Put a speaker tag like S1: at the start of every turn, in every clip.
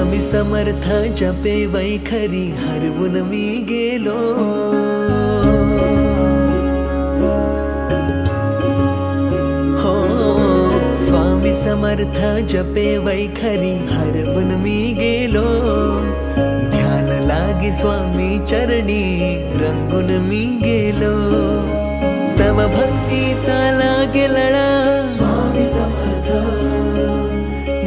S1: स्वामी समर्थ जपे वैखरी हरवून मी गेलो। हो स्वामी समर्थ जपे वैखरी हरवून मी गेलो। ध्यान लागे स्वामी चरणी रंगून मी गेलो। तव भक्तीचा लागे लळा स्वामी समर्थ,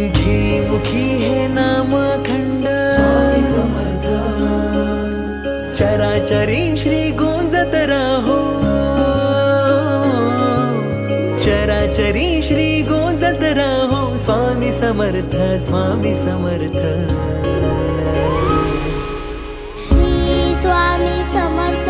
S1: घे मुखी हे नाम अखंड स्वामी समर्थ। चराचरी श्री गुंजत राहो, चराचरी श्री गुंजत राहो। स्वामी समर्थ स्वामी समर्थ।
S2: श्री स्वामी समर्थ